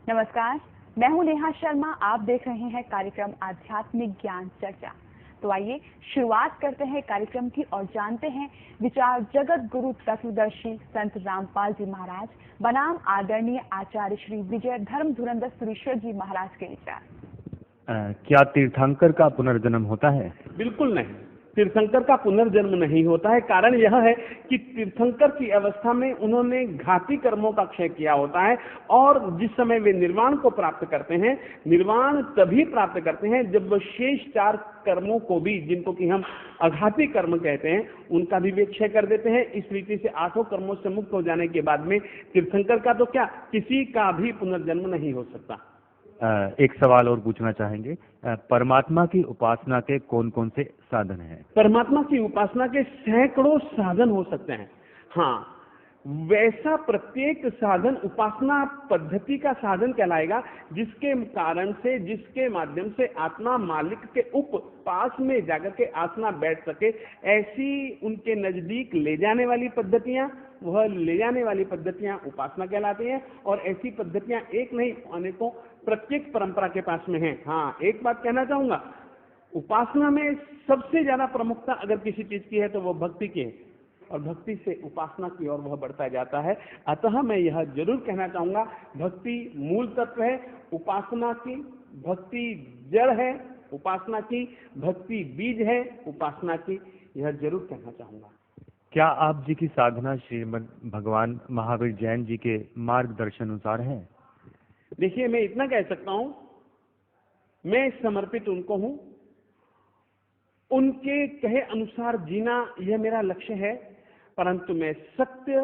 नमस्कार, मैं हूं नेहा शर्मा। आप देख रहे हैं कार्यक्रम आध्यात्मिक ज्ञान चर्चा। तो आइए शुरुआत करते हैं कार्यक्रम की और जानते हैं विचार जगत गुरु तत्वदर्शी संत रामपाल जी महाराज बनाम आदरणीय आचार्य श्री विजय धर्म धुरंधर सुरेश्वर जी महाराज के विचार। क्या तीर्थंकर का पुनर्जन्म होता है? बिल्कुल नहीं, तीर्थंकर का पुनर्जन्म नहीं होता है। कारण यह है कि तीर्थंकर की अवस्था में उन्होंने घाती कर्मों का क्षय किया होता है और जिस समय वे निर्वाण को प्राप्त करते हैं, निर्वाण तभी प्राप्त करते हैं जब वह शेष 4 कर्मों को भी, जिनको कि हम अघाती कर्म कहते हैं, उनका भी वे क्षय कर देते हैं। इस रीति से 8 कर्मों से मुक्त हो जाने के बाद में तीर्थंकर का तो क्या, किसी का भी पुनर्जन्म नहीं हो सकता। एक सवाल और पूछना चाहेंगे, परमात्मा की उपासना के कौन कौन से साधन हैं? परमात्मा की उपासना के सैकड़ों साधन हो सकते हैं। हाँ, वैसा प्रत्येक साधन उपासना पद्धति का साधन कहलाएगा जिसके कारण से, जिसके माध्यम से आत्मा मालिक के पास में जाकर के आसना बैठ सके, ऐसी उनके नजदीक ले जाने वाली पद्धतियां, वह ले जाने वाली पद्धतियां उपासना कहलाती हैं। और ऐसी पद्धतियां एक नहीं, अनेकों, प्रत्येक परंपरा के पास में है। हाँ, एक बात कहना चाहूंगा, उपासना में सबसे ज्यादा प्रमुखता अगर किसी चीज की है तो वो भक्ति की है, और भक्ति से उपासना की ओर वह बढ़ता जाता है। अतः मैं यह जरूर कहना चाहूंगा, भक्ति मूल तत्व है, उपासना की भक्ति जड़ है, उपासना की भक्ति बीज है, उपासना की, यह जरूर कहना चाहूंगा। क्या आप जी की साधना श्रीमद् भगवान महावीर जैन जी के मार्गदर्शन अनुसार है? देखिए, मैं इतना कह सकता हूं, मैं समर्पित उनको हूं, उनके कहे अनुसार जीना यह मेरा लक्ष्य है। परंतु मैं सत्य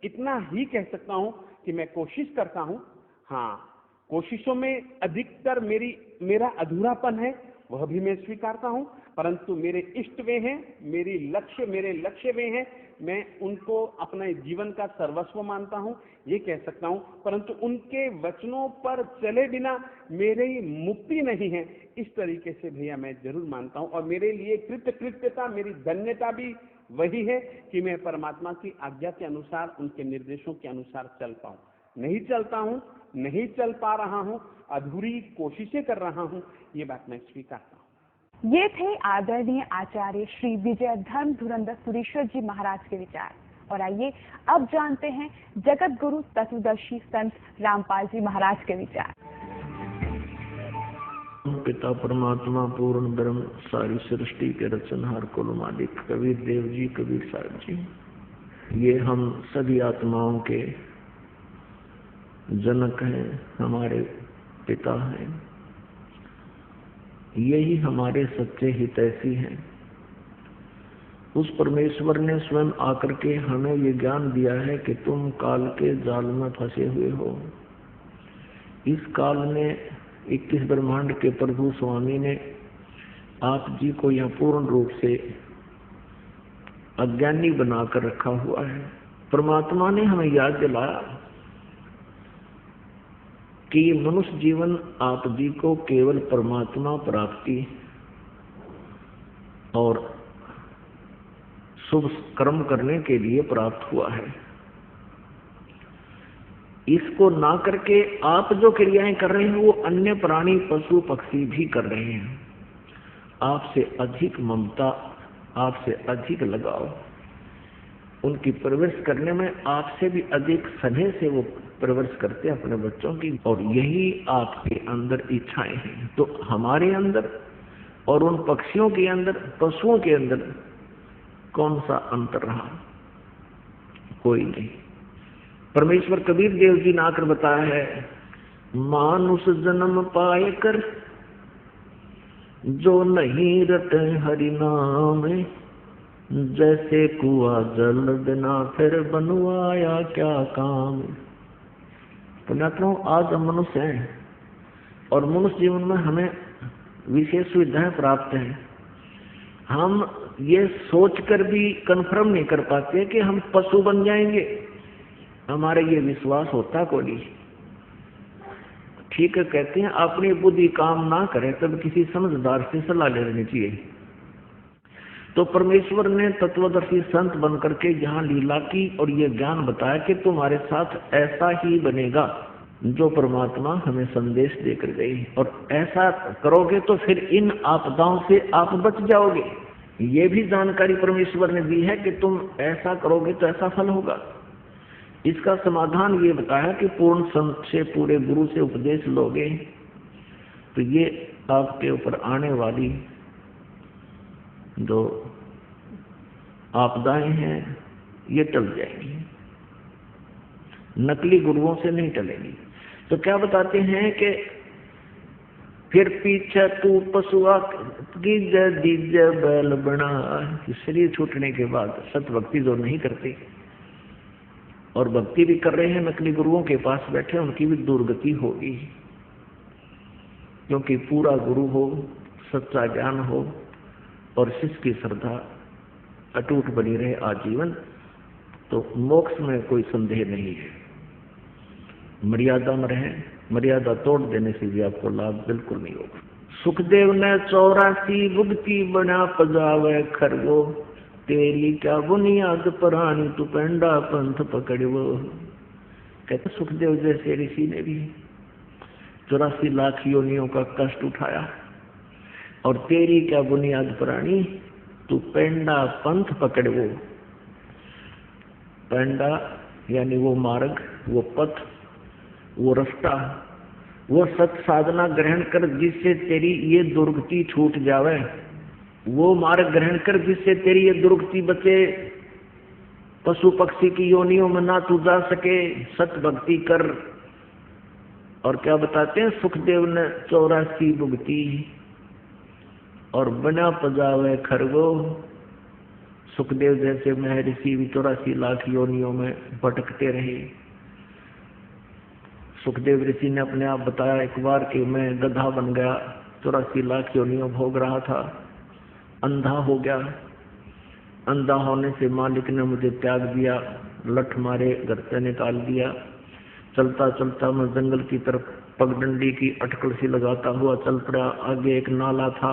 इतना ही कह सकता हूं कि मैं कोशिश करता हूं। हाँ, कोशिशों में अधिकतर मेरा अधूरापन है, वह भी मैं स्वीकारता हूं। परंतु मेरे इष्ट वे हैं, मेरे लक्ष्य वे हैं, मैं उनको अपने जीवन का सर्वस्व मानता हूं, ये कह सकता हूं। परंतु उनके वचनों पर चले बिना मेरी मुक्ति नहीं है, इस तरीके से भैया मैं जरूर मानता हूं। और मेरे लिए कृतकृत्यता, मेरी धन्यता भी वही है कि मैं परमात्मा की आज्ञा के अनुसार, उनके निर्देशों के अनुसार चल पाऊं। नहीं चलता हूं, नहीं चल पा रहा हूं, अधूरी कोशिशें कर रहा हूं, ये बात मैं स्वीकारता हूं। ये थे आदरणीय आचार्य श्री विजय धर्म धुरंधर सुरेश्वर जी महाराज के विचार। और आइए अब जानते हैं जगत गुरु तत्वदर्शी संत रामपाल जी महाराज के विचार। पिता परमात्मा पूर्ण ब्रह्म, सारी सृष्टि के रचनहार कुल मालिक कबीर देव जी, कबीर साहब जी, ये हम सभी आत्माओं के जनक हैं, हमारे पिता हैं, यही हमारे सच्चे हितैषी हैं। उस परमेश्वर ने स्वयं आकर के हमें ये ज्ञान दिया है कि तुम काल के जाल में फंसे हुए हो। इस काल में 21 ब्रह्मांड के प्रभु स्वामी ने आप जी को यह पूर्ण रूप से अज्ञानी बनाकर रखा हुआ है। परमात्मा ने हमें याद दिलाया कि मनुष्य जीवन आप जी को केवल परमात्मा प्राप्ति और शुभ कर्म करने के लिए प्राप्त हुआ है। इसको ना करके आप जो क्रियाएं कर रहे हैं वो अन्य प्राणी, पशु, पक्षी भी कर रहे हैं। आपसे अधिक ममता, आपसे अधिक लगाव, उनकी परवरिश करने में आपसे भी अधिक स्नेह से वो परवरिश करते हैं अपने बच्चों की। और यही आपके अंदर इच्छाएं हैं। तो हमारे अंदर और उन पक्षियों के अंदर, पशुओं के अंदर कौन सा अंतर रहा? कोई नहीं। परमेश्वर कबीर देव जी ने आकर बताया है, मानुष जन्म पाए कर जो नहीं रटे हरि नाम, जैसे कुआ जल बिना फिर बनवाया क्या काम। पुण्यात्माओं, आज हम मनुष्य हैं और मनुष्य जीवन में हमें विशेष सुविधाएं प्राप्त हैं। हम ये सोचकर भी कंफर्म नहीं कर पाते कि हम पशु बन जाएंगे, हमारे ये विश्वास होता को नहीं। ठीक है, कहते हैं अपनी बुद्धि काम ना करे तब किसी समझदार से सलाह ले लेनी चाहिए। तो परमेश्वर ने तत्वदर्शी संत बनकर के यहाँ लीला की और ये ज्ञान बताया कि तुम्हारे साथ ऐसा ही बनेगा। जो परमात्मा हमें संदेश देकर गई। और ऐसा करोगे तो फिर इन आपदाओं से आप बच जाओगे। ये भी जानकारी परमेश्वर ने दी है कि तुम ऐसा करोगे तो ऐसा फल होगा। इसका समाधान ये बताया कि पूर्ण संत से, पूरे गुरु से उपदेश लोगे तो ये आपके ऊपर आने वाली जो आपदाएं हैं ये टल जाएंगी, नकली गुरुओं से नहीं टलेंगी। तो क्या बताते हैं कि फिर पीछे तू पशुआ गिज दिज बैल बना। शरीर छूटने के बाद सत भक्ति जो नहीं करते और भक्ति भी कर रहे हैं नकली गुरुओं के पास बैठे, उनकी भी दुर्गति होगी। क्योंकि पूरा गुरु हो, सच्चा ज्ञान हो और शिष्य की श्रद्धा अटूट बनी रहे आजीवन, तो मोक्ष में कोई संदेह नहीं है। मर्यादा में रहे, मर्यादा तोड़ देने से भी आपको लाभ बिल्कुल नहीं होगा। सुखदेव ने 84 भुगती बना पजावे खरगो, तेरी क्या बुनियाद परानी तू पेंडा पंथ पकड़ो। कहते सुखदेव जैसे ऋषि ने भी 84 लाख योनियों का कष्ट उठाया, और तेरी क्या बुनियाद परानी तू पेंडा पंथ पकड़ो। पेंडा यानी वो मार्ग, वो पथ, वो रास्ता, वो सत साधना ग्रहण कर जिससे तेरी ये दुर्गति छूट जावे। वो मार्ग ग्रहण कर जिससे तेरी ये दुर्गति बचे, पशु पक्षी की योनियों में ना तू जा सके। सत भक्ति कर। और क्या बताते हैं, सुखदेव ने 84 भुगती और बना पजावे खरगो। सुखदेव जैसे महर्षि भी 84 लाख योनियों में भटकते रहे। सुखदेव ऋषि ने अपने आप बताया एक बार कि मैं गधा बन गया, 84 लाख योनियों भोग रहा था, अंधा हो गया। अंधा होने से मालिक ने मुझे त्याग दिया, लठ मारे घर से निकाल दिया। चलता चलता मैं जंगल की तरफ पगडंडी की अटकल सी लगाता हुआ चल पड़ा। आगे एक नाला था,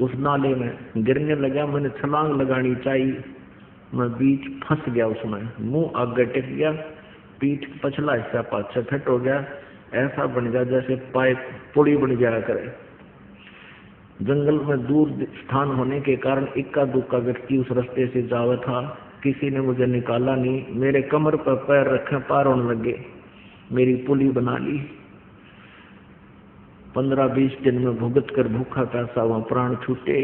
उस नाले में गिरने लगा। मैंने छलांग लगानी चाहिए, मैं बीच फंस गया उसमें। मुंह आगे टिक गया, पीठ पछला हिस्सा पाछे फिट हो गया। ऐसा बन गया जैसे पाइप पुड़ी बन जाया करे। जंगल में दूर स्थान होने के कारण इक्का दुक्का व्यक्ति उस रास्ते से जावा था। किसी ने मुझे निकाला नहीं। मेरे कमर पर पैर रखे, पार होने लगे, मेरी पुली बना ली। 15-20 दिन में भुगत कर भूखा प्यासा वहां प्राण छूटे।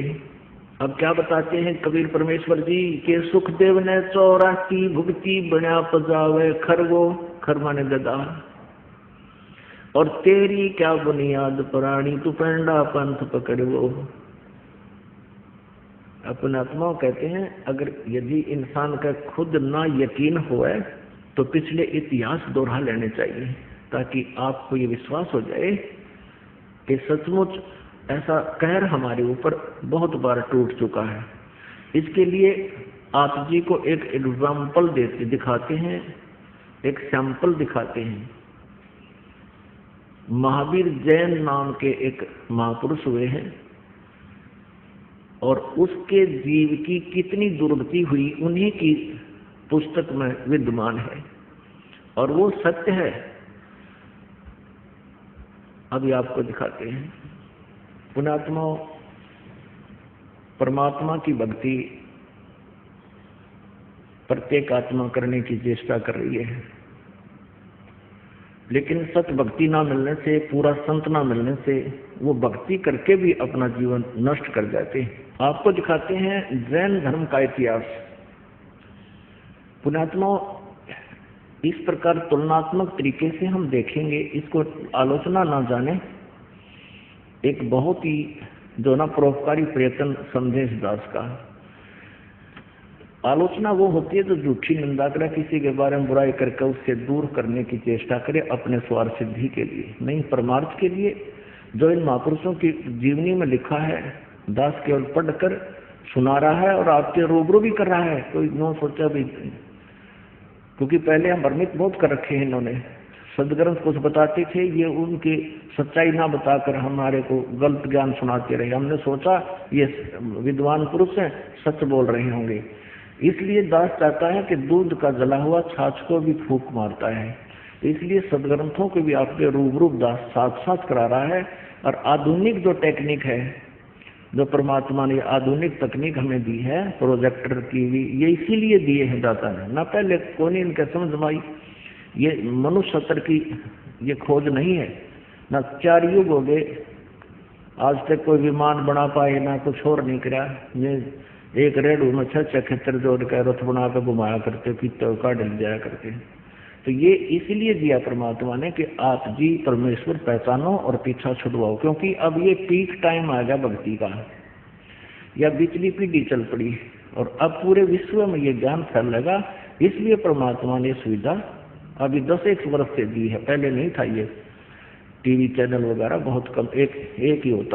अब क्या बताते हैं कबीर परमेश्वर जी के सुखदेव ने 84 भुगती बना पजावे खरगो, खरमाने गदा। और तेरी क्या बुनियाद परानी तू पेंडा पंथ पकड़ो। अपने आत्मा कहते हैं अगर यदि इंसान का खुद ना यकीन होए तो पिछले इतिहास दोहरा लेने चाहिए, ताकि आपको ये विश्वास हो जाए कि सचमुच ऐसा कहर हमारे ऊपर बहुत बार टूट चुका है। इसके लिए आप जी को एक एग्जाम्पल दिखाते हैं, एक सैंपल दिखाते हैं। महावीर जैन नाम के एक महापुरुष हुए हैं और उसके जीव की कितनी दुर्गति हुई उन्हीं की पुस्तक में विद्यमान है और वो सत्य है। अभी आपको दिखाते हैं। पुण्यात्मा परमात्मा की भक्ति प्रत्येक आत्मा करने की चेष्टा कर रही है, लेकिन सत भक्ति ना मिलने से, पूरा संत ना मिलने से वो भक्ति करके भी अपना जीवन नष्ट कर जाते हैं। आपको दिखाते हैं जैन धर्म का इतिहास। पुण्यात्मा इस प्रकार तुलनात्मक तरीके से हम देखेंगे, इसको आलोचना ना जाने। एक बहुत ही जो ना परोपकारी प्रयत्न संदेश दास का। आलोचना वो होती है जो झूठी निंदा करे, किसी के बारे में बुराई करके उससे दूर करने की चेष्टा करे अपने स्वार्थ सिद्धि के लिए, नहीं परमार्थ के लिए। जो इन महापुरुषों की जीवनी में लिखा है दास केवल पढ़कर सुना रहा है और आपके रूबरू भी कर रहा है। कोई नो सोचा भी, क्योंकि पहले हम भ्रमित बहुत कर रखे हैं इन्होंने। सदग्रंथ कुछ बताते थे, ये उनकी सच्चाई ना बताकर हमारे को गलत ज्ञान सुनाते रहे। हमने सोचा ये विद्वान पुरुष हैं, सच बोल रहे होंगे। इसलिए दास चाहता है कि दूध का जला हुआ छाछ को भी फूंक मारता है। तो इसलिए सदग्रंथों के भी आपके रूबरू साथ करा रहा है। और आधुनिक जो टेक्निक है, जो परमात्मा ने आधुनिक तकनीक हमें दी है, प्रोजेक्टर की भी, ये इसीलिए दिए हैं दाता ने, ना पहले कौन इनके समझ में आई। ये मनुष्य सत्र की ये खोज नहीं है, ना 4 युग हो गए आज तक कोई विमान बना पाए, ना कुछ और नहीं करा। ये एक रेडू में 6 खेतर जोड़ के रथ बना कर घुमाया करते, पीतल का ढल जाया करते। तो ये इसलिए दिया परमात्मा ने कि आप जी परमेश्वर पहचानो और पीछा छुड़वाओ, क्योंकि अब ये पीक टाइम आ गया भक्ति का, या बिचली पीढ़ी चल पड़ी और अब पूरे विश्व में ये ज्ञान फैलेगा। इसलिए परमात्मा ने सुविधा अभी 10-1 वर्ष से दी है, पहले नहीं था ये टीवी चैनल वगैरह बहुत कम, एक ही होता।